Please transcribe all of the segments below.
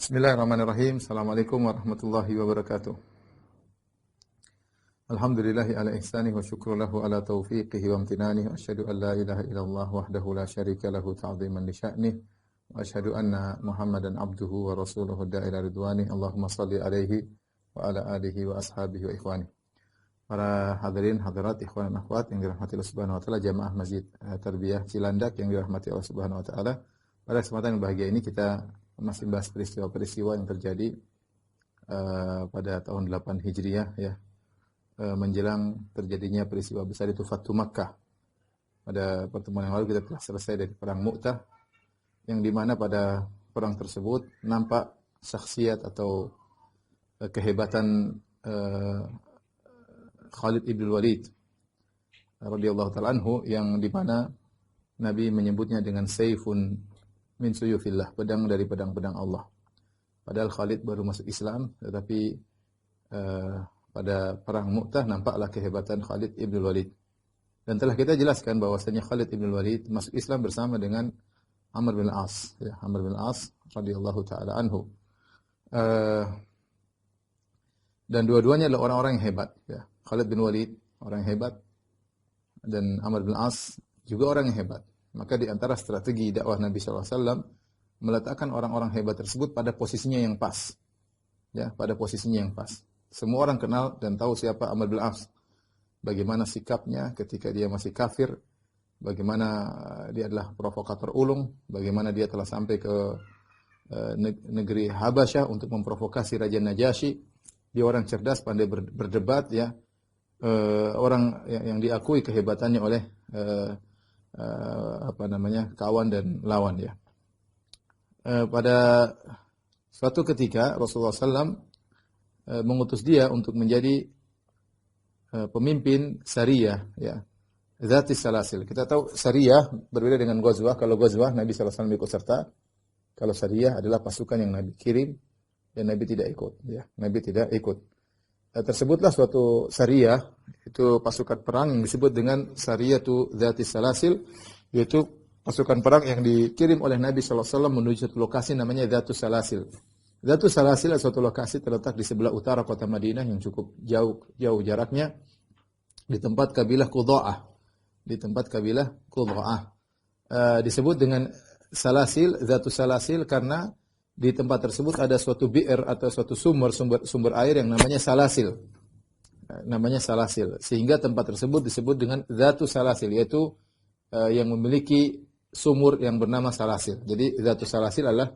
Bismillahirrahmanirrahim. Assalamualaikum warahmatullahi wabarakatuh. Alhamdulillahi ala ihsanih wa syukru lahu ala taufiqihi wa amtinanih. Wa asyhadu an la ilaha illallah wahdahu la syarika lahu ta'ziman li sya'nih. Wa asyhadu anna Muhammadan abduhu wa rasuluhu da'ila ridwanih. Allahumma salli alaihi wa ala alihi wa ashabihi wa ikhwanih. Para hadirin hadirat ikhwan dan akhwat yang dirahmati Allah Subhanahu wa taala, jamaah Masjid Tarbiyah Cilandak yang dirahmati Allah Subhanahu wa taala. Pada kesempatan yang bahagia ini kita masih bahas peristiwa-peristiwa yang terjadi pada tahun 8 Hijriah ya, menjelang terjadinya peristiwa besar itu Fathu Makkah. Pada pertemuan yang lalu kita telah selesai dari perang Mu'tah, yang dimana pada perang tersebut nampak syakhsiat atau kehebatan Khalid ibn Walid radhiyallahu ta'ala anhu, yang dimana Nabi menyebutnya dengan Saifun min suyufillah, pedang dari pedang-pedang Allah. Padahal Khalid baru masuk Islam, tetapi pada perang Mu'tah nampaklah kehebatan Khalid ibn Walid. Dan telah kita jelaskan bahwasanya Khalid ibn Walid masuk Islam bersama dengan Amr bin As, ya, Amr bin As radhiyallahu taala anhu. Dan dua-duanya adalah orang-orang yang hebat, ya. Khalid bin Walid orang yang hebat dan Amr bin As juga orang yang hebat. Maka di antara strategi dakwah Nabi SAW meletakkan orang-orang hebat tersebut pada posisinya yang pas. Ya, pada posisinya yang pas. Semua orang kenal dan tahu siapa Amr bin As. Bagaimana sikapnya ketika dia masih kafir, bagaimana dia adalah provokator ulung, bagaimana dia telah sampai ke negeri Habasyah untuk memprovokasi Raja Najasyi. Dia orang cerdas, pandai berdebat, ya. Orang yang diakui kehebatannya oleh kawan dan lawan, ya. Pada suatu ketika Rasulullah SAW mengutus dia untuk menjadi pemimpin Sariyah, ya, Zatis Salasil. Kita tahu Sariyah berbeda dengan Ghazwah. Kalau Ghazwah Nabi SAW ikut serta, kalau Sariyah adalah pasukan yang Nabi kirim dan Nabi tidak ikut, ya. Nabi tidak ikut. Tersebutlah suatu Sariyah, itu pasukan perang yang disebut dengan Sariyatu Zatis Salasil, yaitu pasukan perang yang dikirim oleh Nabi SAW menuju satu lokasi namanya Zatus Salasil. Zatus Salasil adalah suatu lokasi terletak di sebelah utara kota Madinah yang cukup jauh jaraknya, di tempat kabilah Qudha'ah. Di tempat kabilah Qudha'ah. Disebut dengan Salasil, Zatus Salasil, karena di tempat tersebut ada suatu bi'r atau suatu sumber air yang namanya Salasil. Namanya Salasil. Sehingga tempat tersebut disebut dengan Zatus Salasil, yaitu yang memiliki sumur yang bernama Salasil. Jadi Zatus Salasil adalah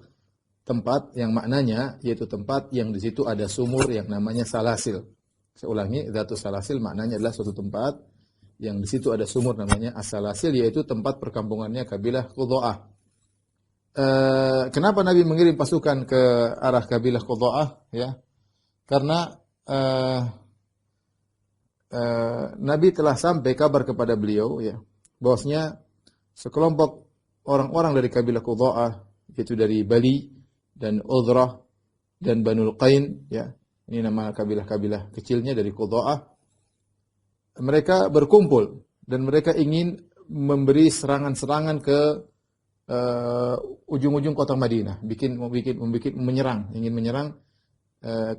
tempat yang maknanya yaitu tempat yang di situ ada sumur yang namanya Salasil. Saya ulangi, Zatus Salasil maknanya adalah suatu tempat yang di situ ada sumur namanya As-Salasil, yaitu tempat perkampungannya kabilah Qudha'ah. Kenapa Nabi mengirim pasukan ke arah kabilah Qudha'ah, ya? Karena Nabi telah sampai kabar kepada beliau, ya, bahwasanya sekelompok orang-orang dari kabilah Qudha'ah, yaitu dari Bali dan Udhrah dan Banul Qain, ya. Ini nama kabilah-kabilah kecilnya dari Qudha'ah. Mereka berkumpul dan mereka ingin memberi serangan-serangan ke ujung-ujung kota Madinah, ingin menyerang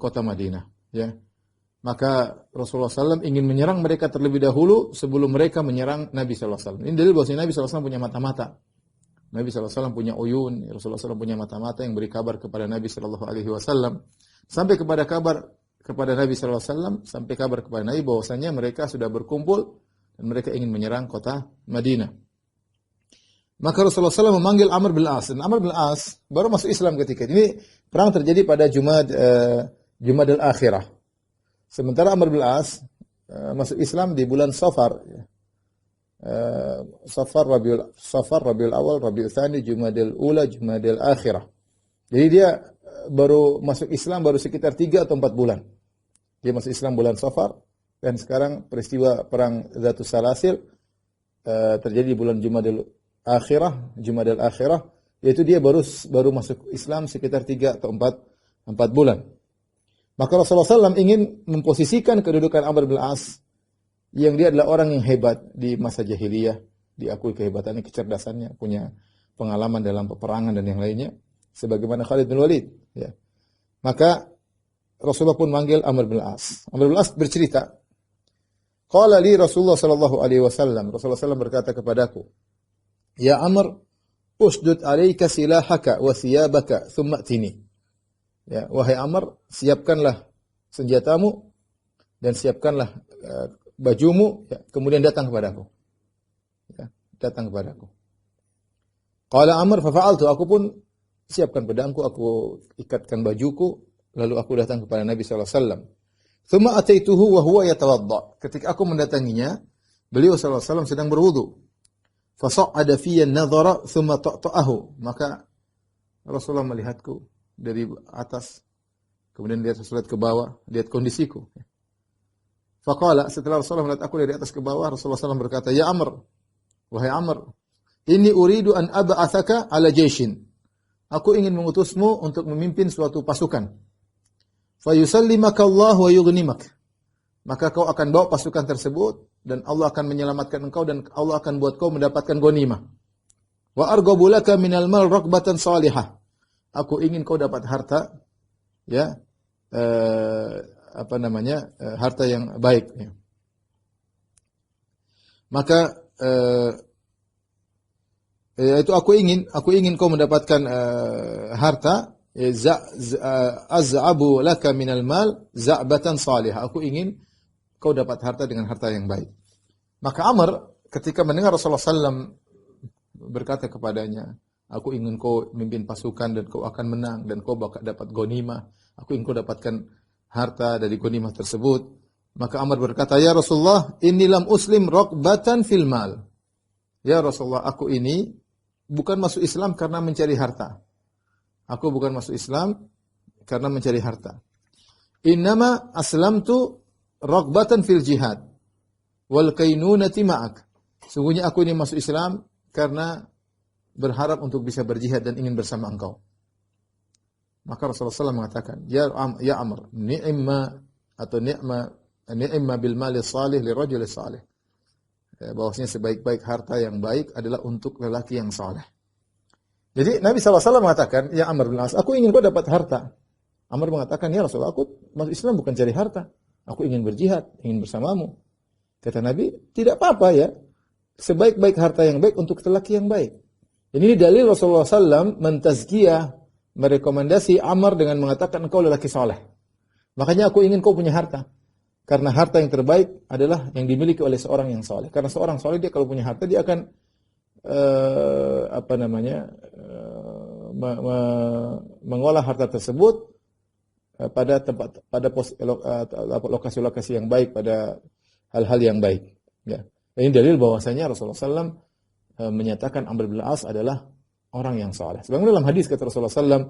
kota Madinah, ya. Maka Rasulullah SAW ingin menyerang mereka terlebih dahulu sebelum mereka menyerang Nabi SAW. Ini dalil bahwa Nabi SAW punya mata-mata. Nabi SAW punya uyun, Rasulullah SAW punya mata-mata yang beri kabar kepada Nabi SAW. Sampai kepada kabar kepada Nabi SAW, sampai kabar kepada Nabi bahwasanya mereka sudah berkumpul dan mereka ingin menyerang kota Madinah. Maka Rasulullah SAW memanggil Amr bin As. Dan Amr bin As baru masuk Islam ketika ini. Perang terjadi pada Jumadil Akhirah. Sementara Amr bin As masuk Islam di bulan Safar. Safar, Rabiul Awal, Rabiul Tsani, Jumadil Ula, Jumadil Akhirah. Jadi dia baru masuk Islam baru sekitar 3 atau 4 bulan. Dia masuk Islam bulan Safar, dan sekarang peristiwa perang Zatus Salasil terjadi di bulan Jumadil akhirah, Jumadal akhirah, yaitu dia baru masuk Islam sekitar 3 atau 4 bulan. Maka Rasulullah SAW ingin memposisikan kedudukan Amr bin As yang dia adalah orang yang hebat di masa jahiliyah, diakui kehebatannya, kecerdasannya, punya pengalaman dalam peperangan dan yang lainnya, sebagaimana Khalid bin Walid. Ya. Maka Rasulullah pun manggil Amr bin As. Amr bin As bercerita, qala li Rasulullah sallallahu alaihi wasallam, Rasulullah SAW berkata kepadaku, ya Amr, usdud alaika silahaka wa thiyabaka thumma atini. Ya, wahai Amr, siapkanlah senjatamu dan siapkanlah bajumu, ya, kemudian datang kepadaku. Ya, datang kepadaku. Qala Amr fa fa'altu, aku pun siapkan pedangku, aku ikatkan bajuku, lalu aku datang kepada Nabi sallallahu alaihi wasallam. Tsumma ataituhu wa huwa yatawadda. Ketika aku mendatanginya, beliau sallallahu alaihi wasallam sedang berwudu. Fa sa'ada fiyya an-nadhara tsumma ta'ta'ahu. Maka Rasulullah melihatku dari atas, kemudian dia lihat ke bawah, lihat kondisiku. Faqala, setelah Rasulullah melihat aku dari atas ke bawah, Rasulullah SAW berkata, ya Amr, wahai Amr, inni uridu an ab'athaka ala jaishin. Aku ingin mengutusmu untuk memimpin suatu pasukan. Fa yusallimaka Allah wa yughnimak. Maka kau akan bawa pasukan tersebut dan Allah akan menyelamatkan engkau dan Allah akan buat kau mendapatkan ghanimah. Wa arghabu laka minal mal raqbatan salihah. Aku ingin kau dapat harta, ya, harta yang baik. Ya. Maka itu aku ingin kau mendapatkan harta. Az'abu laka minal mal za'batan salihah. Aku ingin kau dapat harta dengan harta yang baik. Maka Amr ketika mendengar Rasulullah SAW berkata kepadanya, aku ingin kau memimpin pasukan dan kau akan menang dan kau bakal dapat ghanimah. Aku ingin kau dapatkan harta dari ghanimah tersebut. Maka Amr berkata, ya Rasulullah, inni lam uslim raqbatan fil mal. Ya Rasulullah, aku ini bukan masuk Islam karena mencari harta. Aku bukan masuk Islam karena mencari harta. Innama aslamtu raqbatan fil jihad wal kainunati ma'ak. Sungguhnya aku ini masuk Islam karena berharap untuk bisa berjihad dan ingin bersama engkau. Maka Rasulullah SAW mengatakan, ya Amr, ni'ma bil mali salih li rajul salih. Bahwasanya sebaik-baik harta yang baik adalah untuk lelaki yang saleh. Jadi Nabi SAW mengatakan, ya Amr bin As, aku ingin kau dapat harta. Amr mengatakan, ya Rasulullah, aku masuk Islam bukan cari harta. Aku ingin berjihad, ingin bersamamu. Kata Nabi, tidak apa-apa ya. Sebaik-baik harta yang baik untuk lelaki yang baik. Ini dalil Rasulullah SAW mentazkiyah, merekomendasi Amr dengan mengatakan engkau lelaki saleh. Makanya aku ingin kau punya harta. Karena harta yang terbaik adalah yang dimiliki oleh seorang yang saleh. Karena seorang saleh dia kalau punya harta dia akan mengolah harta tersebut pada lokasi-lokasi yang baik, pada hal-hal yang baik. Ya. Ini dalil bahwasanya Rasulullah SAW menyatakan Amr bin As adalah orang yang saleh. Sebagaimana dalam hadis kata Rasulullah SAW,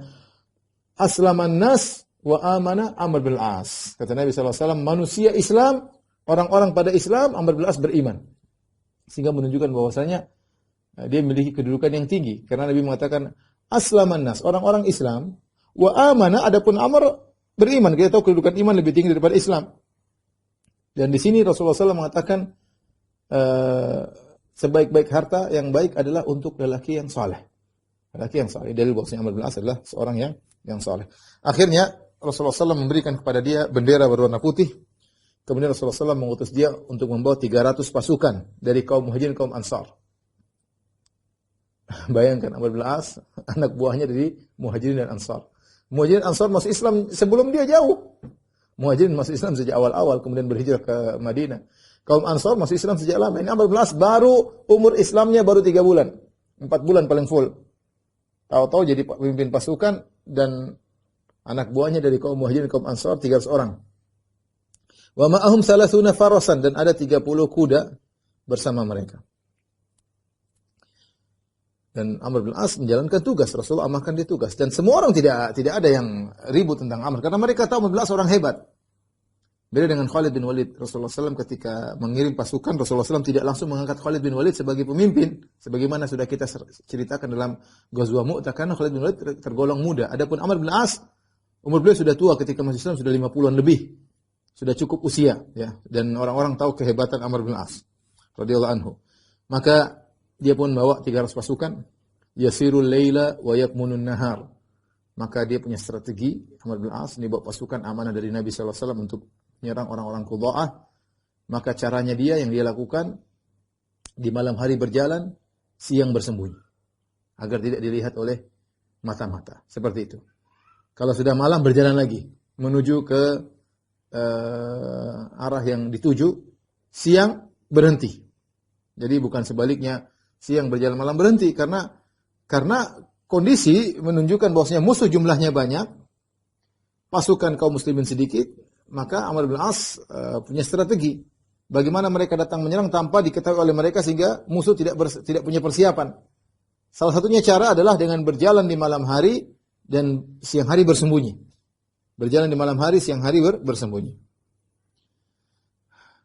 aslaman nas wa amana Amr bin As. Kata Nabi SAW, manusia Islam, orang-orang pada Islam, Amr bin As beriman. Sehingga menunjukkan bahwasanya dia memiliki kedudukan yang tinggi. Karena Nabi mengatakan, aslaman nas, orang-orang Islam, wa amana, adapun Amr beriman. Kita tahu kedudukan iman lebih tinggi daripada Islam. Dan di sini Rasulullah SAW mengatakan, sebaik-baik harta yang baik adalah untuk lelaki yang saleh. Lelaki yang saleh. Dalil bahwasanya Amr bin As adalah seorang yang saleh. Akhirnya Rasulullah SAW memberikan kepada dia bendera berwarna putih. Kemudian Rasulullah SAW mengutus dia untuk membawa 300 pasukan dari kaum Muhajirin, kaum Ansar. Bayangkan Amr bin As, anak buahnya dari Muhajirin dan Ansar. Muhajirin Ansar masuk Islam sebelum dia jauh. Muhajirin masuk Islam sejak awal-awal, kemudian berhijrah ke Madinah. Kaum Ansar masuk Islam sejak lama. Ini Amr bin As baru umur Islamnya baru 3 bulan. 4 bulan paling full. Tahu-tahu jadi pemimpin pasukan dan anak buahnya dari kaum Muhajirin, kaum Ansar 300 orang. Wa ma'ahum 30 farasan, dan ada 30 kuda bersama mereka. Dan Amr bin As menjalankan tugas, Rasulullah amarkan dia tugas. Dan semua orang tidak ada yang ribut tentang Amr, karena mereka tahu Amr bin As orang hebat. Beda dengan Khalid bin Walid. Rasulullah SAW ketika mengirim pasukan, Rasulullah SAW tidak langsung mengangkat Khalid bin Walid sebagai pemimpin. Sebagaimana sudah kita ceritakan dalam Ghazwah Mu'tah, karena Khalid bin Walid tergolong muda. Adapun Amr bin As, umur beliau sudah tua ketika masuk Islam, sudah 50-an lebih. Sudah cukup usia. Ya. Dan orang-orang tahu kehebatan Amr bin As radhiyallahu anhu. Maka dia pun bawa 300 pasukan. Yasirul laila wa yakmunun nahar. Maka dia punya strategi, Amr bin As, ini bawa pasukan amanah dari Nabi SAW untuk menyerang orang-orang Qudha'ah. Maka caranya dia yang dia lakukan di malam hari berjalan, siang bersembunyi agar tidak dilihat oleh mata-mata. Seperti itu. Kalau sudah malam berjalan lagi menuju ke arah yang dituju, siang berhenti. Jadi bukan sebaliknya, siang berjalan malam berhenti karena kondisi menunjukkan bahwasanya musuh jumlahnya banyak, pasukan kaum muslimin sedikit. Maka Amr bin As punya strategi. Bagaimana mereka datang menyerang tanpa diketahui oleh mereka sehingga musuh tidak punya persiapan. Salah satunya cara adalah dengan berjalan di malam hari dan siang hari bersembunyi. Berjalan di malam hari, siang hari bersembunyi.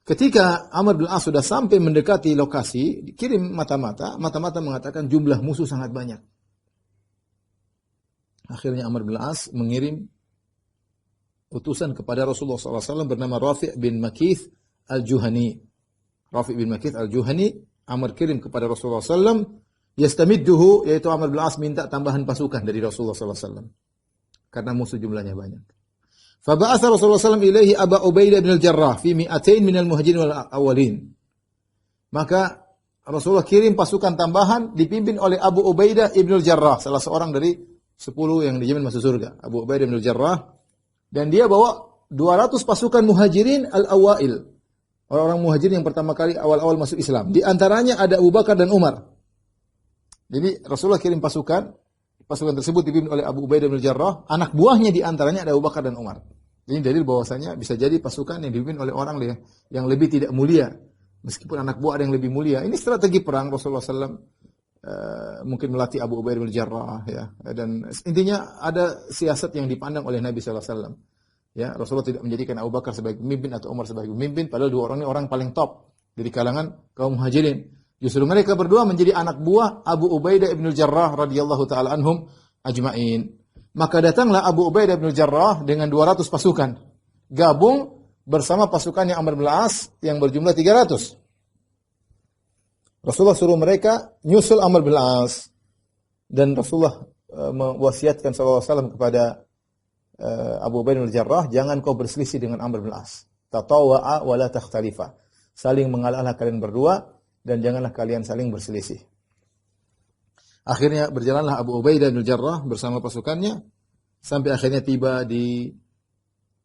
Ketika Amr bin As sudah sampai mendekati lokasi, dikirim mata-mata mengatakan jumlah musuh sangat banyak. Akhirnya Amr bin As mengirim utusan kepada Rasulullah SAW bernama Rafi' bin Makith al-Juhani. Rafi' bin Makith al-Juhani, Amr kirim kepada Rasulullah SAW, yastamidduhu, yaitu Amr bin As minta tambahan pasukan dari Rasulullah SAW. Karena musuh jumlahnya banyak. Faba'atha Rasulullah SAW ilaihi Aba Ubaidah bin al-Jarrah, fi mi'atain minal muhajirin wal awalin. Maka Rasulullah kirim pasukan tambahan dipimpin oleh Abu Ubaidah ibn al-Jarrah, salah seorang dari 10 yang dijamin masuk surga. Abu Ubaidah bin al-Jarrah. Dan dia bawa 200 pasukan muhajirin al-awail. Orang-orang muhajirin yang pertama kali awal-awal masuk Islam. Di antaranya ada Abu Bakar dan Umar. Jadi Rasulullah kirim pasukan tersebut dipimpin oleh Abu Ubaidah bin Jarrah. Anak buahnya di antaranya ada Abu Bakar dan Umar. Ini dalil bahwasanya bisa jadi pasukan yang dipimpin oleh orang yang lebih tidak mulia. Meskipun anak buah ada yang lebih mulia. Ini strategi perang Rasulullah SAW. Mungkin melatih Abu Ubaidah bin Jarrah, ya. Dan intinya ada siasat yang dipandang oleh Nabi SAW. Ya, Rasulullah tidak menjadikan Abu Bakar sebagai pemimpin atau Umar sebagai pemimpin, padahal dua orang ini orang paling top dari kalangan kaum muhajirin. Justru mereka berdua menjadi anak buah Abu Ubaidah bin Jarrah radhiyallahu taala anhum ajma'in. Maka datanglah Abu Ubaidah bin Jarrah dengan 200 pasukan, gabung bersama pasukannya Amr bin As yang berjumlah 300. Rasulullah suruh mereka nyusul Amr bin As. Dan Rasulullah mewasiatkan SAW kepada Abu Ubaidah bin Jarrah, jangan kau berselisih dengan Amr bin As. Tatawa'a wa la takhtalifa. Saling mengalahlah kalian berdua dan janganlah kalian saling berselisih. Akhirnya berjalanlah Abu Ubaidah bin Jarrah bersama pasukannya sampai akhirnya tiba di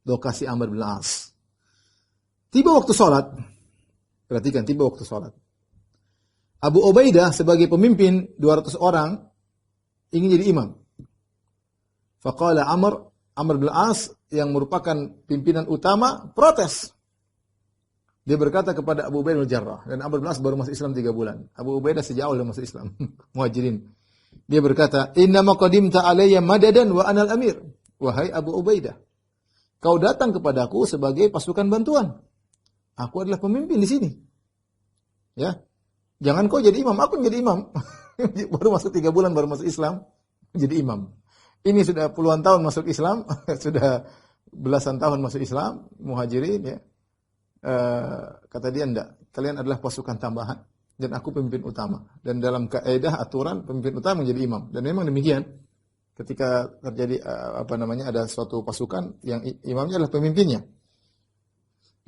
lokasi Amr bin As. Tiba waktu salat. Perhatikan, tiba waktu salat. Abu Ubaidah sebagai pemimpin 200 orang ingin jadi imam. Faqala Amr bin As yang merupakan pimpinan utama protes. Dia berkata kepada Abu Ubaidah bin Jarrah, dan Amr bin As baru masuk Islam 3 bulan. Abu Ubaidah sejak awal masuk Islam, muhajirin. Dia berkata, "Innama qadimta alayya madadan wa anal amir." Wahai Abu Ubaidah, kau datang kepadaku sebagai pasukan bantuan. Aku adalah pemimpin di sini. Ya. Jangan kau jadi imam, aku jadi imam. Baru masuk 3 bulan, baru masuk Islam, jadi imam. Ini sudah puluhan tahun masuk Islam, sudah belasan tahun masuk Islam, muhajirin, ya. Kata dia, enggak, kalian adalah pasukan tambahan, dan aku pemimpin utama. Dan dalam kaidah aturan, pemimpin utama menjadi imam. Dan memang demikian, ketika terjadi, ada suatu pasukan, yang imamnya adalah pemimpinnya.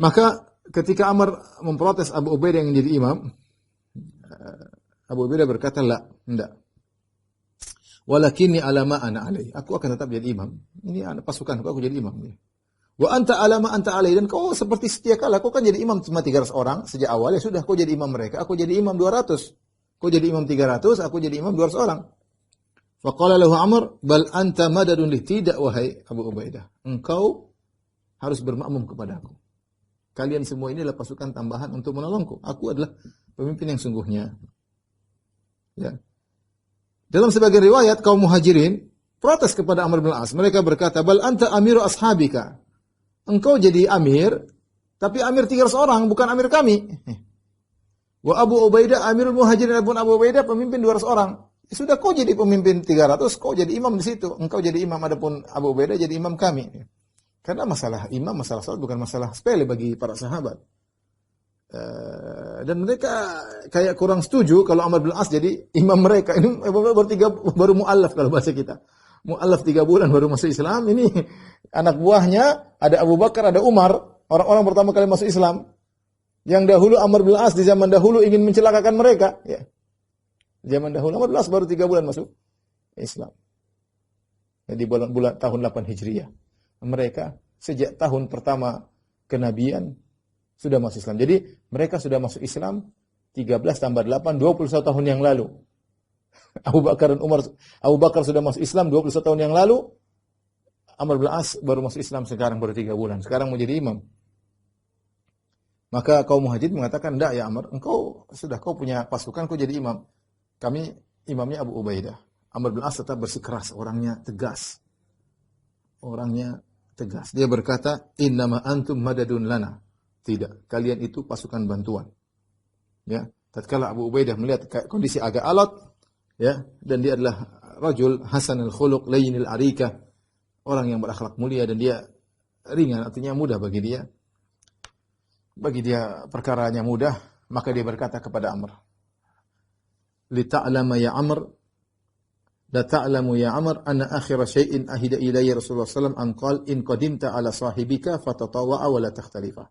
Maka ketika Amr memprotes Abu Ubaidah yang menjadi imam, Abu Ubaidah berkata, enggak. Walakinni alama ana alai. Aku akan tetap jadi imam. Ini anak pasukan aku jadi imam. Wa anta alama anta alai. Dan kau seperti setia kala. Kau kan jadi imam cuma 300 orang sejak awal. Ya sudah, kau jadi imam mereka. Aku jadi imam 200. Kau jadi imam 300. Aku jadi imam 200 orang. Faqala lahu Amr, bal anta madadun li. Tidak, wahai Abu Ubaidah. Engkau harus bermakmum kepada aku. Kalian semua ini adalah pasukan tambahan untuk menolongku. Aku adalah pemimpin yang sungguhnya. Ya. Dalam sebagian riwayat, kaum muhajirin protes kepada Amr bin As. Mereka berkata, bal anta amiru ashabika. Engkau jadi amir Tapi amir 300 orang, bukan amir kami. Wa Abu Ubaidah amirul muhajirin, adapun Abu Ubaidah pemimpin 200 orang. Ya sudah, kau jadi pemimpin 300, kau jadi imam di situ. Engkau jadi imam, adapun Abu Ubaidah jadi imam kami. Karena masalah imam, masalah salat bukan masalah sepele bagi para sahabat. Dan mereka kayak kurang setuju kalau Amr bin As jadi imam mereka. Ini baru mu'allaf kalau bahasa kita. Mu'allaf 3 bulan baru masuk Islam. Ini anak buahnya ada Abu Bakar, ada Umar, orang-orang pertama kali masuk Islam. Yang dahulu Amr bin As di zaman dahulu ingin mencelakakan mereka. Ya. Zaman dahulu Amr bin As baru 3 bulan masuk Islam. Jadi bulan tahun 8 Hijriah. Mereka sejak tahun pertama kenabian sudah masuk Islam. Jadi mereka sudah masuk Islam 13 tambah 8, 21 tahun yang lalu. Abu Bakar dan Umar, Abu Bakar sudah masuk Islam 21 tahun yang lalu. Amr bin As baru masuk Islam sekarang, baru 3 bulan. Sekarang mau jadi imam. Maka kaum Muhajirin mengatakan, "Enggak ya Amr, kau punya pasukan, kau jadi imam. Kami imamnya Abu Ubaidah." Amr bin As tetap bersikeras, orangnya tegas. Dia berkata, "Innama antum madadun lana." Tidak, kalian itu pasukan bantuan. Ya, tatkala Abu Ubaidah melihat kondisi agak alot, ya, dan dia adalah rajul hasanul khuluq layyinil arika, orang yang berakhlak mulia dan dia ringan, artinya mudah bagi dia. Bagi dia perkaranya mudah, maka dia berkata kepada Amr, "Li ta'lama ya Amr, la ta'lamu ya Amr anna akhir syai'in ahida ilayya Rasulullah sallallahu alaihi wasallam an qala in qadimta ala sahibika fatatawa'a wa la takhtalifa."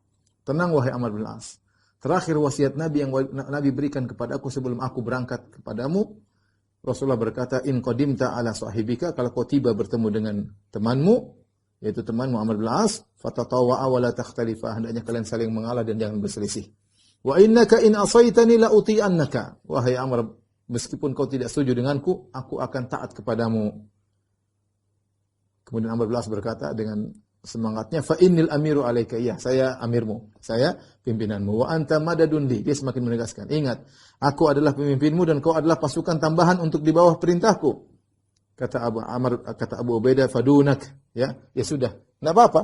Tenang wahai Amr bin As. Terakhir wasiat Nabi yang Nabi berikan kepada aku sebelum aku berangkat kepadamu, Rasulullah berkata, "In qadimta ala sahibika," kalau kau tiba bertemu dengan temanmu, yaitu temanmu Amr bin As, fatatawa'a wa la takhtalifa, hendaknya kalian saling mengalah dan jangan berselisih. Wa innaka in asaitani la uti'annaka. Wahai Amr, meskipun kau tidak setuju denganku, aku akan taat kepadamu. Kemudian Amr bin As berkata dengan semangatnya, "Fa innil amiru alaika," ya, saya amirmu, saya pimpinanmu. "Wa anta madadun li," dia semakin menegaskan, "Ingat, aku adalah pemimpinmu dan kau adalah pasukan tambahan untuk di bawah perintahku." Kata Abu Ubaidah, "Fadunak," ya sudah, enggak apa-apa.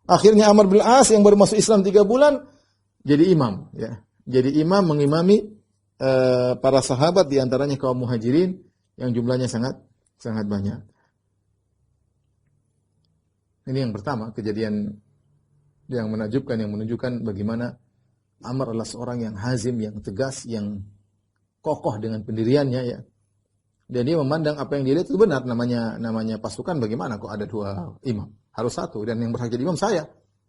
Akhirnya Amr bin As yang baru masuk Islam 3 bulan jadi imam, ya. Jadi imam mengimami para sahabat, di antaranya kaum Muhajirin yang jumlahnya sangat banyak. Ini yang pertama, kejadian yang menakjubkan, yang menunjukkan bagaimana Amr adalah seorang yang hazim, yang tegas, yang kokoh dengan pendiriannya, ya. Dan dia memandang apa yang dia lihat itu benar. Namanya pasukan, bagaimana kok ada 2 imam? Harus 1, dan yang berhak jadi imam saya.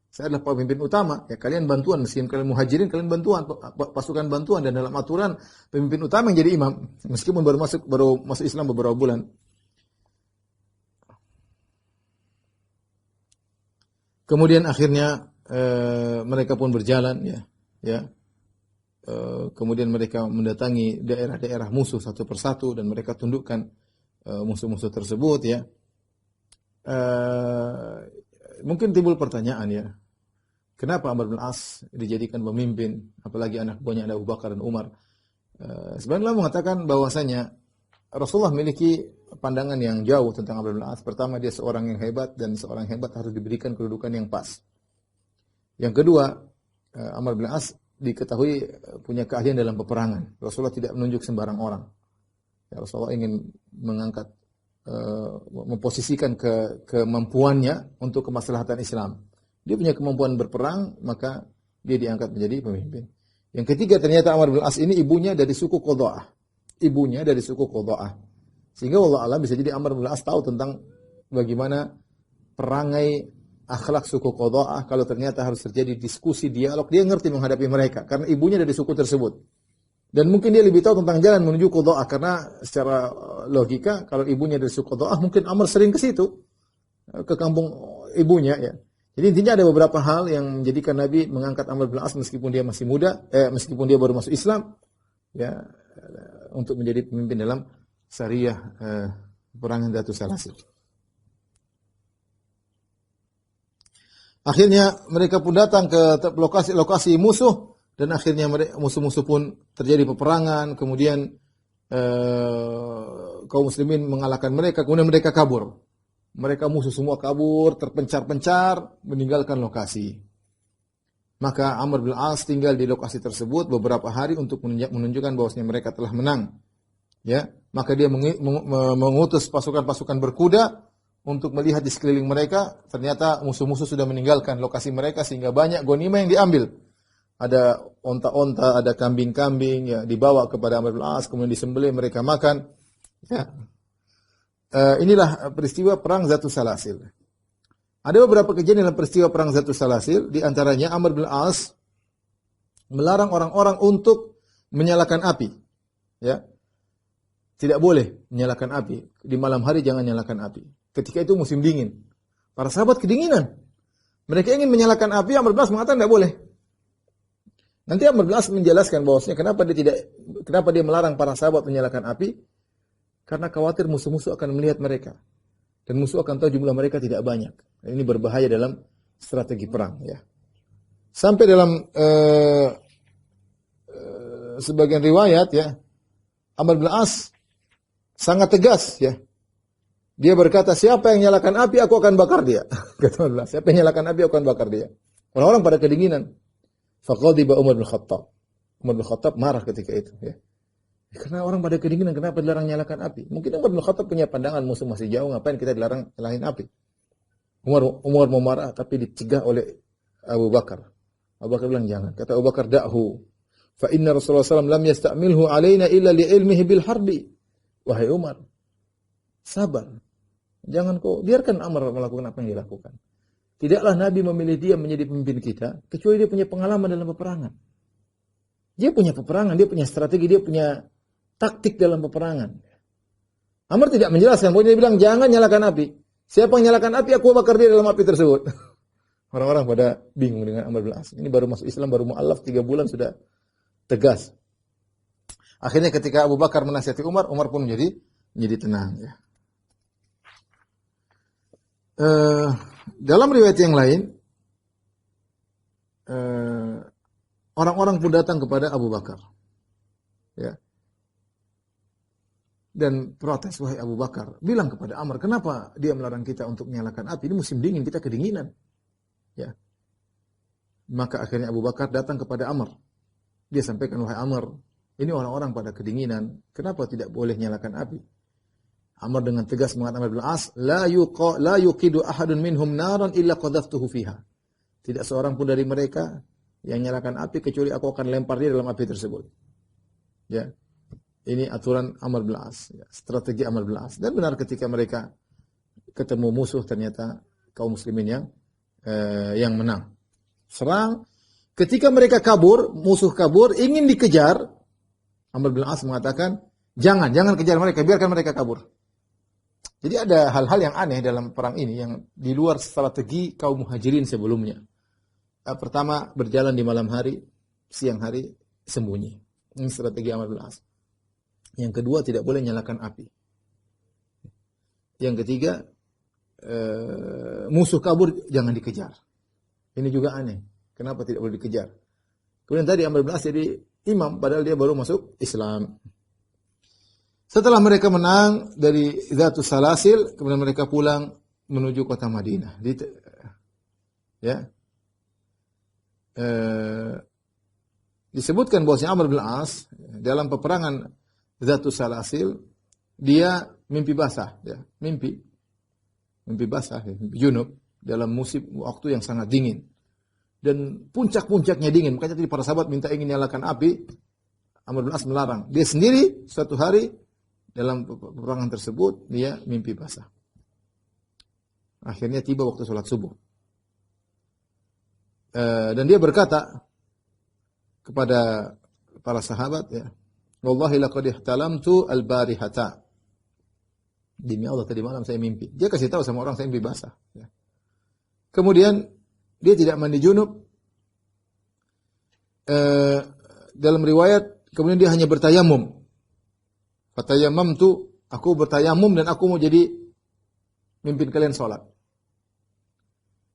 Saya adalah pemimpin utama. Ya, kalian bantuan, meskipun kalian Muhajirin, kalian bantuan, pasukan bantuan, dan dalam aturan pemimpin utama yang jadi imam, meskipun baru masuk Islam beberapa bulan. Kemudian akhirnya mereka pun berjalan, ya. Kemudian mereka mendatangi daerah-daerah musuh satu persatu dan mereka tundukkan musuh-musuh tersebut, ya. Mungkin timbul pertanyaan, ya. Kenapa Amr bin As dijadikan pemimpin, apalagi anak buahnya ada Abu Bakar dan Umar? Sebenarnya mengatakan bahwasanya Rasulullah memiliki pandangan yang jauh tentang Amr bin As. Pertama, dia seorang yang hebat, dan seorang yang hebat harus diberikan kedudukan yang pas. Yang kedua, Amr bin As diketahui punya keahlian dalam peperangan. Rasulullah tidak menunjuk sembarang orang. Ya, Rasulullah ingin mengangkat, memposisikan kemampuannya untuk kemaslahatan Islam. Dia punya kemampuan berperang, maka dia diangkat menjadi pemimpin. Yang ketiga, ternyata Amr bin As ini ibunya dari suku Qudha'ah. Sehingga wallahu a'lam bisa jadi Amr bin As tahu tentang bagaimana perangai akhlak suku Qudha'ah kalau ternyata harus terjadi diskusi, dialog, dia ngerti menghadapi mereka karena ibunya dari suku tersebut. Dan mungkin dia lebih tahu tentang jalan menuju Qudha'ah karena secara logika kalau ibunya dari suku Qudha'ah mungkin Amr sering ke situ, ke kampung ibunya, ya. Jadi intinya ada beberapa hal yang menjadikan Nabi mengangkat Amr bin As meskipun dia masih muda, meskipun dia baru masuk Islam, ya, untuk menjadi pemimpin dalam Sariyah peperangan Dhatus Salasil. Akhirnya mereka pun datang ke lokasi musuh, dan akhirnya musuh-musuh pun terjadi peperangan. Kemudian kaum muslimin mengalahkan mereka, kemudian mereka kabur. Mereka musuh semua kabur, terpencar-pencar, meninggalkan lokasi. Maka Amr bin As tinggal di lokasi tersebut beberapa hari untuk menunjukkan bahwasanya mereka telah menang. Ya, maka dia mengutus pasukan-pasukan berkuda untuk melihat di sekeliling mereka. Ternyata musuh-musuh sudah meninggalkan lokasi mereka sehingga banyak ghanimah yang diambil. Ada onta-onta, ada kambing-kambing, ya, dibawa kepada Amr bin As, kemudian disembelih, mereka makan. Ya. Inilah peristiwa perang Zatus Salasil. Ada beberapa kejadian dalam peristiwa perang Zatus Salasil, di antaranya Amr bin As melarang orang-orang untuk menyalakan api. Ya. Tidak boleh menyalakan api. Di malam hari jangan nyalakan api. Ketika itu musim dingin. Para sahabat kedinginan. Mereka ingin menyalakan api, Amr bin As mengatakan tidak boleh. Nanti Amr bin As menjelaskan bahwasanya kenapa dia melarang para sahabat menyalakan api? Karena khawatir musuh-musuh akan melihat mereka. Dan musuh akan tahu jumlah mereka tidak banyak. Ini berbahaya dalam strategi perang. Ya. Sampai dalam sebagian riwayat, ya, Amr bin As sangat tegas. Ya. Dia berkata, siapa yang nyalakan api, aku akan bakar dia. Kata Amr bin As, siapa yang nyalakan api, aku akan bakar dia. Orang-orang pada kedinginan. Faqadiba Umar bin Khattab. Umar bin Khattab marah ketika itu. Ya. Karena orang pada kedinginan, kenapa dilarang nyalakan api? Mungkin Umar bin Khattab punya pandangan musuh masih jauh, ngapain kita dilarang nyalain api? Umar mau marah, tapi dicegah oleh Abu Bakar. Abu Bakar bilang jangan. Kata Abu Bakar, da'hu. Fa inna Rasulullah SAW lam yasta'milhu alaina illa li'ilmihi bil harbi. Wahai Umar, sabar. Jangan kau biarkan Amr melakukan apa yang dilakukan. Tidaklah Nabi memilih dia menjadi pemimpin kita, kecuali dia punya pengalaman dalam peperangan. Dia punya peperangan, dia punya strategi, dia punya taktik dalam peperangan. Amr tidak menjelaskan, pokoknya dia bilang jangan nyalakan api. Siapa yang nyalakan api, aku bakar dia dalam api tersebut. Orang-orang pada bingung dengan Amr bin As. Ini baru masuk Islam, baru mu'alaf 3 bulan sudah tegas. Akhirnya ketika Abu Bakar menasihati Umar, Umar pun menjadi tenang. Ya. Dalam riwayat yang lain, orang-orang pun datang kepada Abu Bakar. Ya. Dan protes, wahai Abu Bakar, bilang kepada Amr, kenapa dia melarang kita untuk menyalakan api? Ini musim dingin, kita kedinginan. Ya. Maka akhirnya Abu Bakar datang kepada Amr. Dia sampaikan, wahai Amr, ini orang-orang pada kedinginan, kenapa tidak boleh nyalakan api? Amr dengan tegas mengatakan Amr bin As, la yuqidu ahadun minhum naran illa qadhaftuhu fiha. Tidak seorang pun dari mereka yang nyalakan api kecuali aku akan lempar dia dalam api tersebut. Ya. Ini aturan Amr bin As, ya, strategi Amr bin As. Dan benar ketika mereka ketemu musuh ternyata kaum muslimin yang menang. Serang, ketika mereka kabur, musuh kabur, ingin dikejar, Amr bin As mengatakan, jangan kejar mereka, biarkan mereka kabur. Jadi ada hal-hal yang aneh dalam perang ini yang di luar strategi kaum muhajirin sebelumnya. Pertama, berjalan di malam hari, siang hari sembunyi. Ini strategi Amr bin As. Yang kedua, tidak boleh nyalakan api. Yang ketiga, musuh kabur jangan dikejar. Ini juga aneh. Kenapa tidak boleh dikejar? Kemudian tadi Amr bin As jadi imam, padahal dia baru masuk Islam. Setelah mereka menang dari Zatus Salasil, kemudian mereka pulang menuju kota Madinah. Disebutkan bahwasanya Amr bin As dalam peperangan Zatus Salasil, dia mimpi basah, ya, mimpi basah, ya, mimpi junub dalam musim waktu yang sangat dingin dan puncak-puncaknya dingin. Makanya tadi para sahabat minta ingin nyalakan api, Amr bin As melarang. Dia sendiri suatu hari dalam peperangan tersebut dia mimpi basah. Akhirnya tiba waktu sholat subuh, dan dia berkata kepada para sahabat, ya, wallahi laqad ihtalamtu al-barihata. Demi Allah tadi malam saya mimpi. Dia kasih tahu sama orang saya mimpi basah. Ya. Kemudian dia tidak mandi junub. Dalam riwayat kemudian dia hanya bertayamum. Fatayamamtu, aku bertayamum dan aku mau jadi mimpin kalian sholat.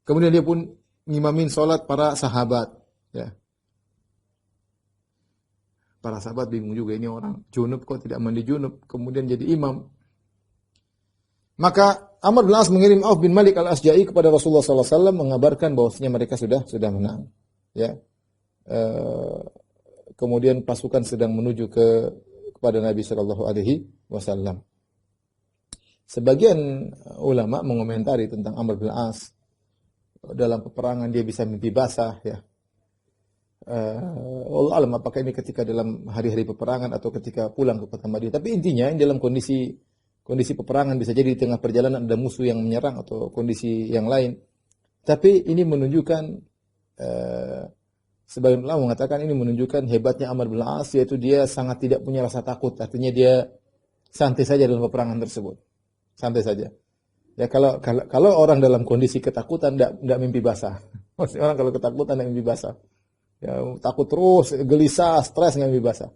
Kemudian dia pun ngimamin sholat para sahabat. Ya. Para sahabat bingung juga, ini orang junub kok tidak mandi junub, kemudian jadi imam. Maka Amr bin As mengirim Auf bin Malik al-Asja'i kepada Rasulullah SAW mengabarkan bahwasanya mereka sudah menang. ya. Eh, Kemudian pasukan sedang menuju kepada Nabi Shallallahu Alaihi Wasallam. Sebagian ulama mengomentari tentang Amr bin As, dalam peperangan dia bisa mimpi basah, ya. Allah alam apakah ini ketika dalam hari-hari peperangan atau ketika pulang ke kota Madinah. Tapi intinya dalam kondisi peperangan, bisa jadi di tengah perjalanan ada musuh yang menyerang atau kondisi yang lain. Tapi ini menunjukkan sebagian ulama mengatakan ini menunjukkan hebatnya Amr bin As, yaitu dia sangat tidak punya rasa takut. Artinya dia santai saja dalam peperangan tersebut. Santai saja. Ya kalau orang dalam kondisi ketakutan tidak mimpi basah. Maksudnya orang kalau ketakutan tidak mimpi basah. Ya, takut terus, gelisah, stres nggak mimpi basah.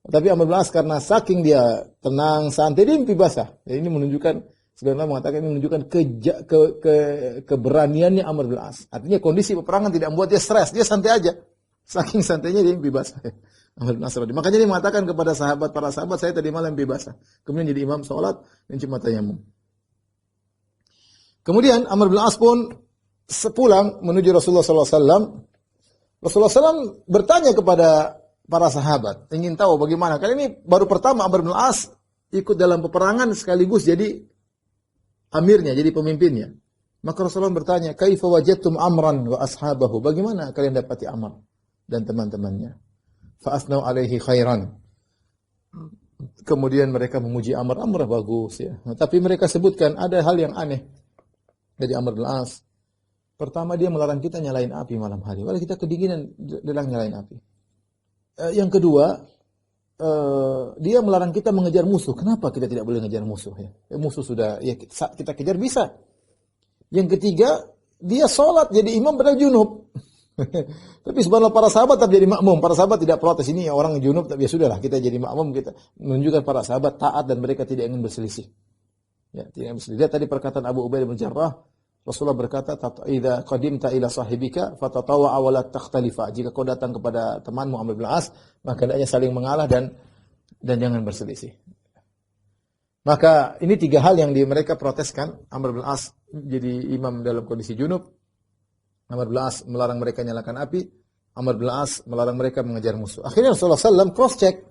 Tapi Amr bin As karena saking dia tenang, santai, dia mimpi basah. Ya, ini menunjukkan, sebenarnya mengatakan ini menunjukkan keberaniannya Amr bin As. Artinya kondisi peperangan tidak membuat dia stres, dia santai aja. Saking santainya dia mimpi basah. Amr bin As. Makanya dia mengatakan kepada para sahabat, saya tadi malam mimpi basah. Kemudian jadi imam sholat dan cuma tayamum. Kemudian Amr bin As pun sepulang menuju Rasulullah SAW. Rasulullah SAW bertanya kepada para sahabat, ingin tahu bagaimana. Kali ini baru pertama Amr bin As ikut dalam peperangan sekaligus jadi amirnya, jadi pemimpinnya. Maka Rasulullah bertanya, "Kaifa wajadtum Amran wa ashabahu?" Bagaimana kalian dapati Amr dan teman-temannya? Fa asnau alaihi khairan. Kemudian mereka memuji Amr bagus ya. Nah, tapi mereka sebutkan ada hal yang aneh dari Amr bin As. Pertama dia melarang kita nyalain api malam hari. Walau kita kedinginan dalam nyalain api. Yang kedua, dia melarang kita mengejar musuh. Kenapa kita tidak boleh mengejar musuh? Ya? Musuh sudah ya kita kejar bisa. Yang ketiga, dia sholat jadi imam padahal junub. Tapi subhanallah para sahabat tetap jadi makmum. Para sahabat tidak protes, ini orang junub, tapi ya sudahlah kita jadi makmum, kita menunjukkan para sahabat taat dan mereka tidak ingin berselisih. Ya, tidak berselisih. Lihat tadi perkataan Abu Ubaidah bin Jarrah. Rasulullah berkata, "Idza qadimta ila sahibika fatatawa'a wa la takhtalifa." Jika kau datang kepada temanmu Amr bin As, maka hendaknya saling mengalah dan jangan berselisih. Maka ini tiga hal yang mereka proteskan. Amr bin As jadi imam dalam kondisi junub. Amr bin As melarang mereka nyalakan api. Amr bin As melarang mereka mengejar musuh. Akhirnya Rasulullah SAW cross check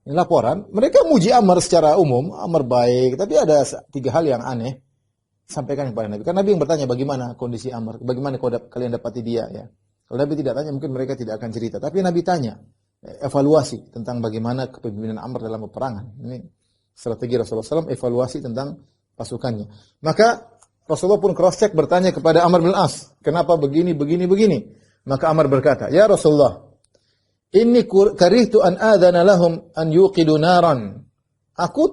ini laporan. Mereka muji Amr secara umum, Amr baik, tapi ada tiga hal yang aneh. Sampaikan kepada Nabi. Karena Nabi yang bertanya bagaimana kondisi Amr, bagaimana kalian dapati dia ya. Kalau Nabi tidak tanya mungkin mereka tidak akan cerita. Tapi Nabi tanya, evaluasi tentang bagaimana kepemimpinan Amr dalam peperangan. Ini strategi Rasulullah SAW, evaluasi tentang pasukannya. Maka Rasulullah pun cross check bertanya kepada Amr bin As, kenapa begini. Maka Amr berkata, ya Rasulullah, inni karihtu an adana lahum an yuqidu naran. Aku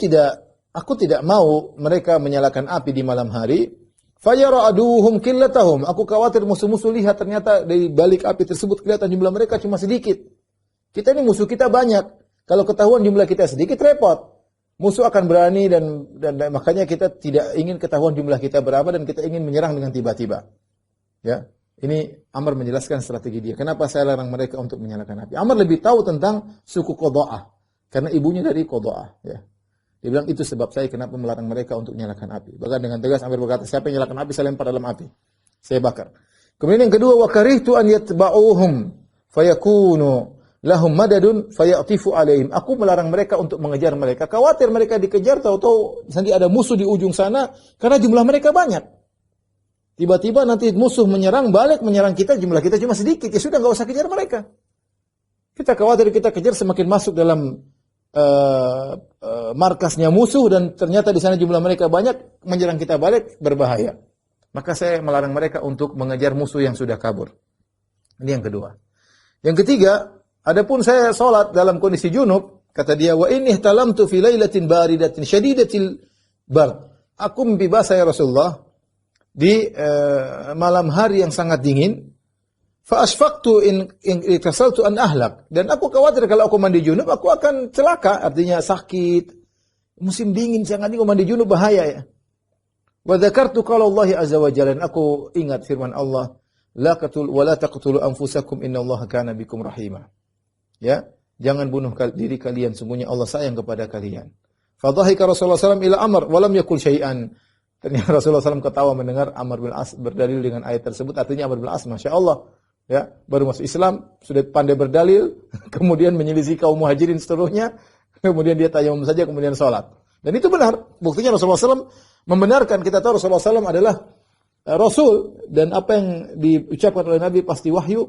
tidak mau mereka menyalakan api di malam hari. Fayara aduhum killatahum. Aku khawatir musuh-musuh lihat ternyata dari balik api tersebut kelihatan jumlah mereka cuma sedikit. Kita ini musuh kita banyak. Kalau ketahuan jumlah kita sedikit repot. Musuh akan berani dan makanya kita tidak ingin ketahuan jumlah kita berapa dan kita ingin menyerang dengan tiba-tiba. Ya. Ini Amr menjelaskan strategi dia. Kenapa saya larang mereka untuk menyalakan api? Amr lebih tahu tentang suku Qadha'ah karena ibunya dari Qadha'ah, ya. Dia bilang itu sebab saya kenapa melarang mereka untuk menyalakan api. Bahkan dengan tegas Amr berkata, siapa yang menyalakan api saya lempar dalam api. Saya bakar. Kemudian yang kedua, wa karihtu an yatba'uhum fayakunu lahum madadun fayatifu alaihim. Aku melarang mereka untuk mengejar mereka. Khawatir mereka dikejar, tahu-tahu nanti ada musuh di ujung sana karena jumlah mereka banyak. Tiba-tiba nanti musuh menyerang kita, jumlah kita cuma sedikit. Ya sudah, enggak usah kejar mereka. Kita khawatir kita kejar semakin masuk dalam markasnya musuh dan ternyata di sana jumlah mereka banyak, menyerang kita balik berbahaya. Maka saya melarang mereka untuk mengejar musuh yang sudah kabur. Ini yang kedua. Yang ketiga, adapun saya salat dalam kondisi junub, kata dia, wa inni ihtalamtu fi lailatin baridatin syadidatil bard. Aku mimpi basah ya Rasulullah di malam hari yang sangat dingin. Fa asfaqtu in itasaltu an ahlak. Dan aku khawatir kalau aku mandi junub aku akan celaka, artinya sakit. Musim dingin sangat dingin, mandi junub bahaya ya. Wa dzakartu qala Allah azza wa jalla. Aku ingat firman Allah, la taqtulu anfusakum innallaha kana bikum rahima. Ya, jangan bunuh diri kalian, sungguhnya Allah sayang kepada kalian. Fa dhahika Rasulullah sallallahu alaihi wasallam ila Amr wa lam yakul syai'an. Ternyata Rasulullah SAW ketawa mendengar Amr bin As berdalil dengan ayat tersebut. Artinya Amr bin As, Masya Allah, Ya, baru masuk Islam, sudah pandai berdalil, kemudian menyelisih kaum muhajirin seterusnya, kemudian dia tayamum saja, kemudian sholat. Dan itu benar. Buktinya Rasulullah SAW membenarkan. Kita tahu Rasulullah SAW adalah Rasul, dan apa yang diucapkan oleh Nabi pasti wahyu,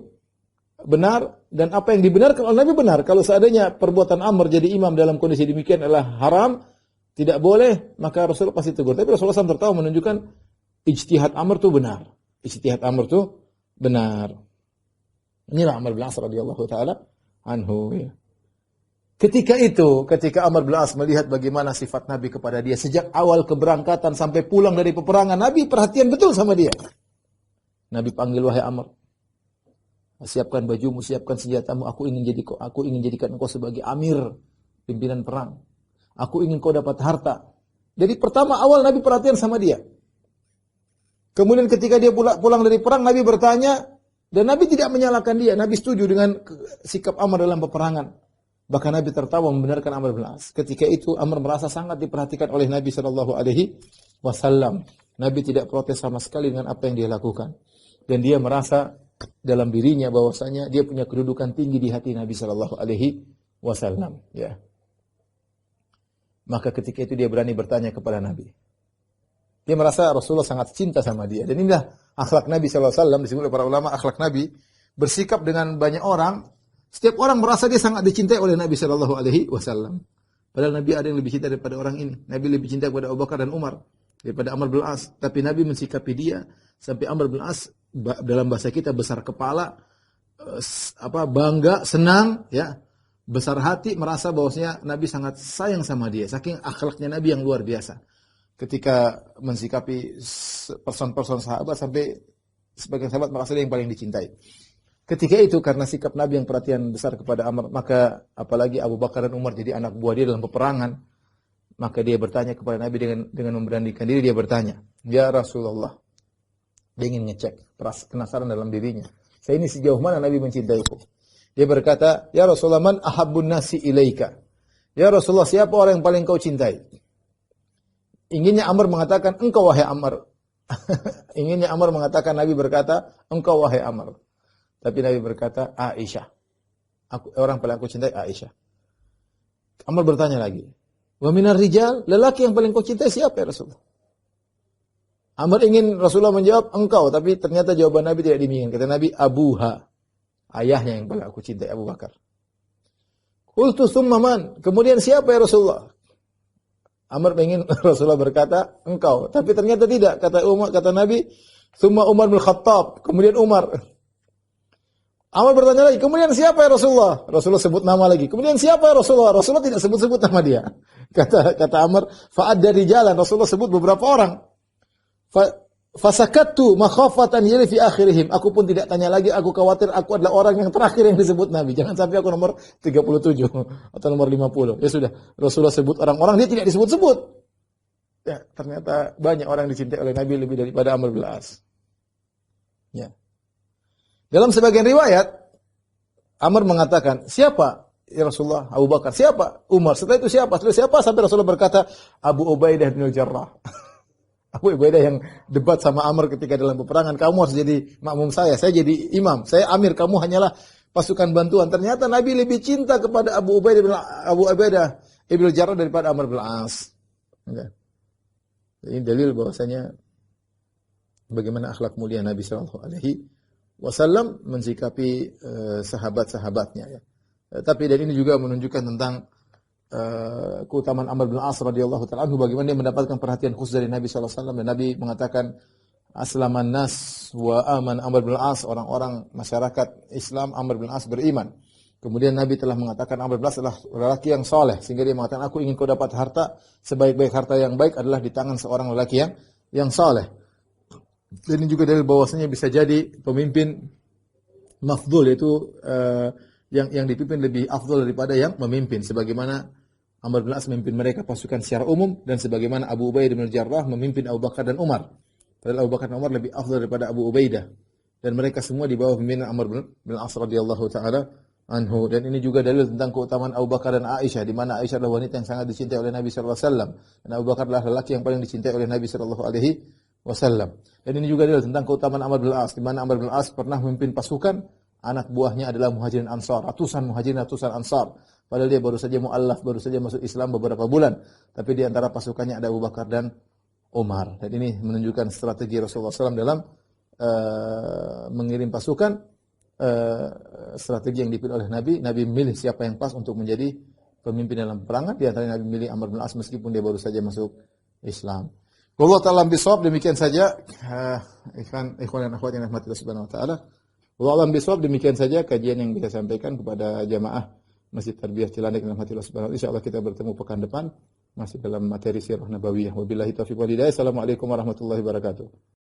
benar, dan apa yang dibenarkan oleh Nabi benar. Kalau seandainya perbuatan Amr jadi imam dalam kondisi demikian adalah haram, tidak boleh, maka Rasulullah pasti tegur. Tapi Rasulullah SAW tertawa menunjukkan ijtihad Amr itu benar. Ijtihad Amr itu benar. Inilah Amr bin As radhiyallahu taala anhu. Ya. Ketika Amr bin As melihat bagaimana sifat Nabi kepada dia sejak awal keberangkatan sampai pulang dari peperangan, Nabi perhatian betul sama dia. Nabi panggil, wahai Amr, siapkan bajumu, siapkan senjatamu. Aku ingin jadikan engkau sebagai amir, pimpinan perang. Aku ingin kau dapat harta. Jadi pertama awal Nabi perhatian sama dia. Kemudian ketika dia pulang dari perang, Nabi bertanya, dan Nabi tidak menyalahkan dia. Nabi setuju dengan sikap Amr dalam peperangan. Bahkan Nabi tertawa membenarkan Amr bin As. Ketika itu Amr merasa sangat diperhatikan oleh Nabi Shallallahu Alaihi Wasallam. Nabi tidak protes sama sekali dengan apa yang dia lakukan. Dan dia merasa dalam dirinya bahwasanya dia punya kedudukan tinggi di hati Nabi Shallallahu Alaihi Wasallam. Ya. Maka ketika itu dia berani bertanya kepada Nabi. Dia merasa Rasulullah sangat cinta sama dia. Dan inilah akhlak Nabi SAW, disebut oleh para ulama, akhlak Nabi, bersikap dengan banyak orang, setiap orang merasa dia sangat dicintai oleh Nabi SAW. Padahal Nabi ada yang lebih cinta daripada orang ini. Nabi lebih cinta kepada Abu Bakar dan Umar, daripada Amr bin As. Tapi Nabi mensikapi dia, sampai Amr bin As, dalam bahasa kita, besar kepala, bangga, senang, ya, besar hati, merasa bahwasanya Nabi sangat sayang sama dia. Saking akhlaknya Nabi yang luar biasa. Ketika mensikapi person-person sahabat sampai sebagian sahabat merasa dia yang paling dicintai. Ketika itu karena sikap Nabi yang perhatian besar kepada Amr, maka apalagi Abu Bakar dan Umar jadi anak buah dia dalam peperangan, maka dia bertanya kepada Nabi dengan memberanikan diri, dia bertanya, "Ya Rasulullah." Dia ingin ngecek, penasaran dalam dirinya. Saya ini sejauh mana Nabi mencintaiku? Dia berkata, "Ya Rasulullah, man ahabbun nasi ilaika?" Ya Rasulullah, siapa orang yang paling kau cintai? Inginnya Amr mengatakan, engkau wahai Amr. Inginnya Amr mengatakan, Nabi berkata, engkau wahai Amr. Tapi Nabi berkata, Aisyah. Orang paling aku cintai Aisyah. Amr bertanya lagi, wa minar rijal, lelaki yang paling kau cintai siapa ya Rasulullah? Amr ingin Rasulullah menjawab, engkau. Tapi ternyata jawaban Nabi tidak diinginkan. Kata Nabi, Abuha. Ayahnya yang paling aku cintai, Abu Bakar. Qultu summa man. Kemudian siapa ya Rasulullah? Amr ingin Rasulullah berkata, engkau. Tapi ternyata tidak. Kata Nabi, summa Umar bin Khattab. Kemudian Umar. Amr bertanya lagi, kemudian siapa ya Rasulullah? Rasulullah sebut nama lagi. Kemudian siapa ya Rasulullah? Rasulullah tidak sebut-sebut nama dia. Kata Amr, fa'ad dari jalan. Rasulullah sebut beberapa orang. Fasakattu makhafatan yali fi akhirihim. Aku pun tidak tanya lagi, aku khawatir aku adalah orang yang terakhir yang disebut Nabi. Jangan sampai aku nomor 37 atau nomor 50. Ya sudah, Rasulullah sebut orang-orang, dia tidak disebut-sebut. Ya, ternyata banyak orang dicintai oleh Nabi lebih daripada Amr bin As. Ya. Dalam sebagian riwayat, Amr mengatakan, siapa? Ya Rasulullah, Abu Bakar. Siapa? Umar. Setelah itu siapa? Setelah siapa? Sampai Rasulullah berkata, Abu Ubaidah bin Jarrah. Abu Ubaidah yang debat sama Amr ketika dalam peperangan, kamu harus jadi makmum saya jadi imam, saya amir, kamu hanyalah pasukan bantuan. Ternyata Nabi lebih cinta kepada Abu Ubaidah ibn Jarrah daripada Amr bin As. Ini dalil bahwasanya bagaimana akhlak mulia Nabi sallallahu alaihi wasallam mensikapi sahabat-sahabatnya ya. Tapi dan ini juga menunjukkan tentang keutamaan Amr bin As radhiyallahu ta'ala anhu, bagaimana dia mendapatkan perhatian khusus dari Nabi sallallahu alaihi wasallam, dan Nabi mengatakan aslaman nas wa aman Amr bin As, orang-orang masyarakat Islam Amr bin As beriman. Kemudian Nabi telah mengatakan Amr bin As adalah lelaki yang soleh, sehingga dia mengatakan aku ingin kau dapat harta, sebaik-baik harta yang baik adalah di tangan seorang lelaki yang soleh. Dan ini juga dalil bahwasanya bisa jadi pemimpin mafdhul, yaitu yang dipimpin lebih afdal daripada yang memimpin, sebagaimana Amr bin As memimpin mereka pasukan secara umum, dan sebagaimana Abu Ubaidah bin Jarrah memimpin Abu Bakar dan Umar. Padahal Abu Bakar dan Umar lebih afdal daripada Abu Ubaidah, dan mereka semua di bawah pimpinan Amr bin As radhiyallahu taala anhu. Dan ini juga dalil tentang keutamaan Abu Bakar dan Aisyah, di mana Aisyah adalah wanita yang sangat dicintai oleh Nabi sallallahu alaihi wasallam, dan Abu Bakar adalah lelaki yang paling dicintai oleh Nabi sallallahu alaihi wasallam. Dan ini juga adalah tentang keutamaan Amr bin Al-As, di mana Amr bin Al-As pernah memimpin pasukan, anak buahnya adalah Muhajirin Ansar, ratusan Muhajirin, ratusan Ansar. Padahal dia baru saja mu'allaf, baru saja masuk Islam beberapa bulan. Tapi di antara pasukannya ada Abu Bakar dan Umar. Dan ini menunjukkan strategi Rasulullah SAW dalam mengirim pasukan, strategi yang dipilih oleh Nabi. Nabi memilih siapa yang pas untuk menjadi pemimpin dalam peperangan. Di antaranya Nabi memilih Amr bin Al-As meskipun dia baru saja masuk Islam. Wallahu ta'ala bisawab, demikian saja ikhwan dan akhwat yang rahmati Allah Subhanahu wa taala. Wallahu a'lam bisawab, demikian saja kajian yang bisa sampaikan kepada jamaah Masjid Tarbiyah Cilandak yang rahmati Allah Subhanahu wa taala. Insyaallah kita bertemu pekan depan masih dalam materi sirah nabawiyah. Wabillahi taufiq wal hidayah. Assalamualaikum warahmatullahi wabarakatuh.